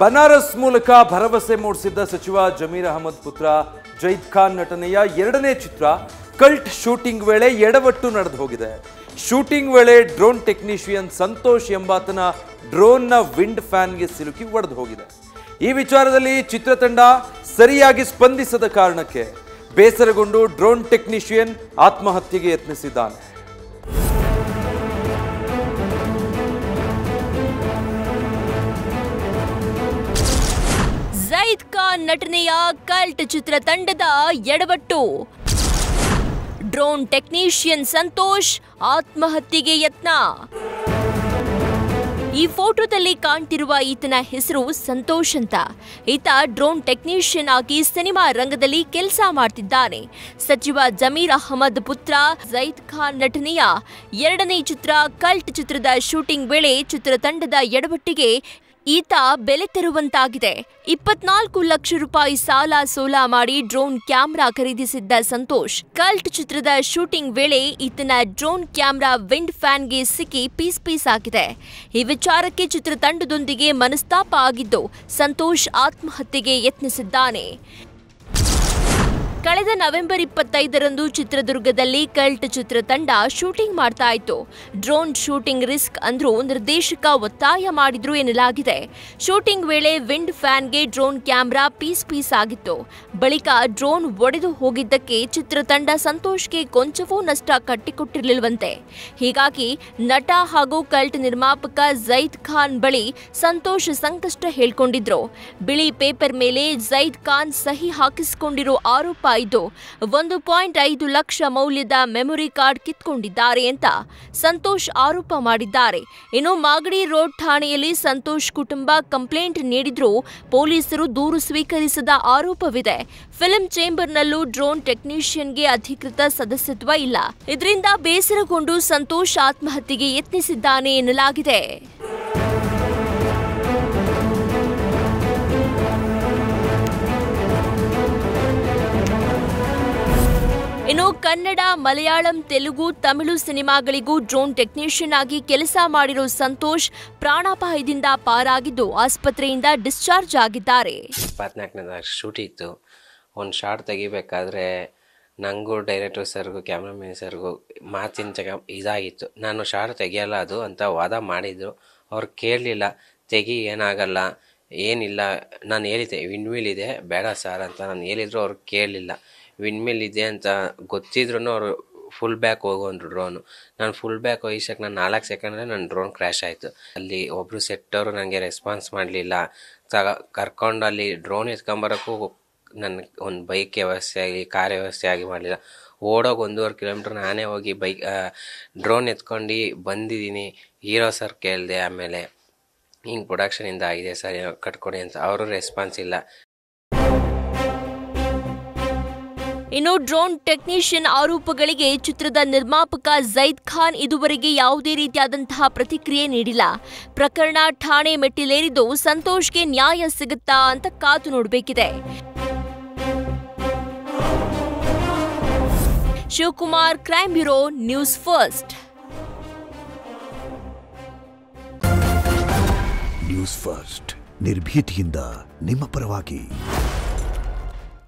ಬನಾರಸ್ ಮೂಲಕ ಭರವಸೆ ಮೂಡಿಸಿದ್ದ ಸಚಿವ ಜಮೀರ್ ಅಹಮದ್ ಪುತ್ರ ಜೈದ್ ಖಾನ್ ನಟನೆಯ ಎರಡನೇ ಚಿತ್ರ ಕಲ್ಟ್ ಶೂಟಿಂಗ್ ವೇಳೆ ಎಡವಟ್ಟು ನಡೆದು ಹೋಗಿದೆ. ಶೂಟಿಂಗ್ ವೇಳೆ ಡ್ರೋನ್ ಟೆಕ್ನಿಷಿಯನ್ ಸಂತೋಷ್ ಎಂಬಾತನ ಡ್ರೋನ್ನ ವಿಂಡ್ ಫ್ಯಾನ್ಗೆ ಸಿಲುಕಿ ಒಡೆದು ಹೋಗಿದೆ. ಈ ವಿಚಾರದಲ್ಲಿ ಚಿತ್ರತಂಡ ಸರಿಯಾಗಿ ಸ್ಪಂದಿಸದ ಕಾರಣಕ್ಕೆ ಬೇಸರಗೊಂಡು ಡ್ರೋನ್ ಟೆಕ್ನಿಷಿಯನ್ ಆತ್ಮಹತ್ಯೆಗೆ ಯತ್ನಿಸಿದ್ದಾನೆ. ಜೈದ್ ಖಾನ್ ನಟನೆಯ ಕಲ್ಟ್ ಚಿತ್ರತಂಡದ ಎಡವಟ್ಟು. ಡ್ರೋನ್ ಟೆಕ್ನಿಷಿಯನ್ ಸಂತೋಷ್ ಆತ್ಮಹತ್ಯೆಗೆ ಯತ್ನ. ಈ ಫೋಟೋದಲ್ಲಿ ಕಾಣ್ತಿರುವ ಈತನ ಹೆಸರು ಸಂತೋಷ್ ಅಂತ. ಈತ ಡ್ರೋನ್ ಟೆಕ್ನಿಷಿಯನ್ ಆಗಿ ಸಿನಿಮಾ ರಂಗದಲ್ಲಿ ಕೆಲಸ ಮಾಡ್ತಿದ್ದಾನೆ. ಸಚಿವ ಜಮೀರ್ ಅಹಮದ್ ಪುತ್ರ ಜೈದ್ ಖಾನ್ ನಟನೆಯ ಎರಡನೇ ಚಿತ್ರ ಕಲ್ಟ್ ಚಿತ್ರದ ಶೂಟಿಂಗ್ ವೇಳೆ ಚಿತ್ರತಂಡದ ಎಡವಟ್ಟಿಗೆ ಈತ ಬೆಲೆ ತೆರುವಂತಾಗಿದೆ. 24 ಲಕ್ಷ ರೂಪಾಯಿ ಸಾಲ ಸೋಲ ಮಾಡಿ ಡ್ರೋನ್ ಕ್ಯಾಮೆರಾ ಖರೀದಿಸಿದ್ದ ಸಂತೋಷ್ ಕಲ್ಟ್ ಚಿತ್ರದ ಶೂಟಿಂಗ್ ವೇಳೆ ಈತನ ಡ್ರೋನ್ ಕ್ಯಾಮೆರಾ ವಿಂಡ್ ಫ್ಯಾನ್ಗೆ ಸಿಕ್ಕಿ ಪೀಸ್ ಆಗಿದೆ. ಈ ವಿಚಾರಕ್ಕೆ ಚಿತ್ರತಂಡದೊಂದಿಗೆ ಮನಸ್ತಾಪ ಆಗಿದ್ದು ಸಂತೋಷ್ ಆತ್ಮಹತ್ಯೆಗೆ ಯತ್ನಿಸಿದ್ದಾನೆ. ಕಳೆದ ನವೆಂಬರ್ 25ರಂದು ಚಿತ್ರದುರ್ಗದಲ್ಲಿ ಕಲ್ಟ್ ಚಿತ್ರತಂಡ ಶೂಟಿಂಗ್ ಮಾಡ್ತಾ ಇತ್ತು. ಡ್ರೋನ್ ಶೂಟಿಂಗ್ ರಿಸ್ಕ್ ಅಂದ್ರೂ ನಿರ್ದೇಶಕ ಒತ್ತಾಯ ಮಾಡಿದ್ರು ಎನ್ನಲಾಗಿದೆ. ಶೂಟಿಂಗ್ ವೇಳೆ ವಿಂಡ್ ಫ್ಯಾನ್ಗೆ ಡ್ರೋನ್ ಕ್ಯಾಮೆರಾ ಪೀಸ್ ಆಗಿತ್ತು. ಬಳಿಕ ಡ್ರೋನ್ ಒಡೆದು ಹೋಗಿದ್ದಕ್ಕೆ ಚಿತ್ರತಂಡ ಸಂತೋಷ್ಗೆ ಕೊಂಚವೂ ನಷ್ಟ ಕಟ್ಟಿಕೊಟ್ಟಿರಲಿಲ್ವಂತೆ. ಹೀಗಾಗಿ ನಟ ಹಾಗೂ ಕಲ್ಟ್ ನಿರ್ಮಾಪಕ ಜೈದ್ ಖಾನ್ ಬಳಿ ಸಂತೋಷ್ ಸಂಕಷ್ಟ ಹೇಳ್ಕೊಂಡಿದ್ರು. ಬಿಳಿ ಪೇಪರ್ ಮೇಲೆ ಜೈದ್ ಖಾನ್ ಸಹಿ ಹಾಕಿಸಿಕೊಂಡಿರೋ ಆರೋಪ ಇದ್ದು 1.5 ಲಕ್ಷ ಮೌಲ್ಯದ ಮೆಮೊರಿ ಕಾರ್ಡ್ ಕಿತ್ಕೊಂಡಿದ್ದಾರೆ ಅಂತ ಸಂತೋಷ್ ಆರೋಪ ಮಾಡಿದ್ದಾರೆ. ಇನ್ನು ಮಾಗಡಿ ರೋಡ್ ಠಾಣೆಯಲ್ಲಿ ಸಂತೋಷ್ ಕುಟುಂಬ ಕಂಪ್ಲೇಂಟ್ ನೀಡಿದ್ರೂ ಪೊಲೀಸರು ದೂರು ಸ್ವೀಕರಿಸದ ಆರೋಪವಿದೆ. ಫಿಲ್ಮ್ ಚೇಂಬರ್ನಲ್ಲೂ ಡ್ರೋನ್ ಟೆಕ್ನಿಷಿಯನ್ಗೆ ಅಧಿಕೃತ ಸದಸ್ಯತ್ವ ಇಲ್ಲ. ಇದರಿಂದ ಬೇಸರಗೊಂಡು ಸಂತೋಷ್ ಆತ್ಮಹತ್ಯೆಗೆ ಯತ್ನಿಸಿದ್ದಾನೆ ಎನ್ನಲಾಗಿದೆ. ಇನ್ನು ಕನ್ನಡ, ಮಲಯಾಳಂ, ತೆಲುಗು, ತಮಿಳು ಸಿನಿಮಾಗಳಿಗೂ ಡ್ರೋನ್ ಟೆಕ್ನಿಷಿಯನ್ ಆಗಿ ಕೆಲಸ ಮಾಡಿರೋ ಸಂತೋಷ್ ಪ್ರಾಣಾಪಾಯದಿಂದ ಪಾರಾಗಿದ್ದು ಆಸ್ಪತ್ರೆಯಿಂದ ಡಿಸ್ಚಾರ್ಜ್ ಆಗಿದ್ದಾರೆ. 24ನೇ ಶೂಟ್ ಇತ್ತು. ಒಂದು ಶಾರ್ಟ್ ತೆಗಿಬೇಕಾದ್ರೆ ನನಗೂ ಡೈರೆಕ್ಟರ್ ಸರ್ಗೂ ಕ್ಯಾಮ್ರಾಮನ್ ಸರ್ಗೂ ಮಾತಿನ ಇದಾಗಿತ್ತು. ನಾನು ಶಾರ್ಟ್ ತೆಗಿಯಲ್ಲ ಅದು ಅಂತ ವಾದ ಮಾಡಿದ್ರು. ಅವ್ರು ಕೇಳಲಿಲ್ಲ. ತೆಗಿ, ಏನಾಗಲ್ಲ, ಏನಿಲ್ಲ. ನಾನು ಹೇಳಿದ್ದೆ ವಿಂಡ್ಮಿಲ್ ಇದೆ ಬೇಡ ಸರ್ ಅಂತ ನಾನು ಹೇಳಿದ್ರು. ಅವ್ರು ಕೇಳಲಿಲ್ಲ. ವಿಂಡ್ಮಿಲ್ ಇದೆ ಅಂತ ಗೊತ್ತಿದ್ರು ಅವರು ಫುಲ್ ಬ್ಯಾಕ್ ಹೋಗೋಂದ್ರು ಡ್ರೋನು. ನಾನು ಫುಲ್ ಬ್ಯಾಕ್ ಹೋಗಿಸಕ್ಕೆ ನಾನು 4 ಸೆಕೆಂಡಲ್ಲಿ ನನ್ನ ಡ್ರೋನ್ ಕ್ರ್ಯಾಶ್ ಆಯಿತು. ಅಲ್ಲಿ ಒಬ್ಬರು ಸೆಟ್ಟವರು ನನಗೆ ರೆಸ್ಪಾನ್ಸ್ ಮಾಡಲಿಲ್ಲ. ಕರ್ಕೊಂಡು ಅಲ್ಲಿ ಡ್ರೋನ್ ಎತ್ಕೊಂಬರೋಕ್ಕೂ ನನ್ನ ಒಂದು ಬೈಕ್ ವ್ಯವಸ್ಥೆ ಆಗಲಿ ಕಾರ್ ವ್ಯವಸ್ಥೆ ಆಗಿ ಮಾಡಲಿಲ್ಲ. ಓಡೋಗಿ 1.5 ಕಿಲೋಮೀಟ್ರ್ ನಾನೇ ಹೋಗಿ ಡ್ರೋನ್ ಎತ್ಕೊಂಡು ಬಂದಿದ್ದೀನಿ. ಹೀರೋ ಸರ್ ಕೇಳಿದೆ. ಆಮೇಲೆ ಹಿಂಗೆ ಪ್ರೊಡಕ್ಷನಿಂದ ಆಗಿದೆ ಸರ್ ಕಟ್ಕೊಡಿ ಅಂತ. ಅವರು ರೆಸ್ಪಾನ್ಸ್ ಇಲ್ಲ. ಇನ್ನು ಡ್ರೋನ್ ಟೆಕ್ನಿಷಿಯನ್ ಆರೋಪಗಳಿಗೆ ಚಿತ್ರದ ನಿರ್ಮಾಪಕ ಜೈದ್ ಖಾನ್ ಇದುವರೆಗೆ ಯಾವುದೇ ರೀತಿಯಾದಂತಹ ಪ್ರತಿಕ್ರಿಯೆ ನೀಡಿಲ್ಲ. ಪ್ರಕರಣ ಠಾಣೆ ಮೆಟ್ಟಿಲೇರಿದ್ದು ಸಂತೋಷ್ಗೆ ನ್ಯಾಯ ಸಿಗುತ್ತಾ ಅಂತ ಕಾದು ನೋಡಬೇಕಿದೆ. Shivakumar, crime bureau, news first. News first ನಿರ್ಭೀತಿಯಿಂದ ನಿಮ್ಮ ಪರವಾಗಿ.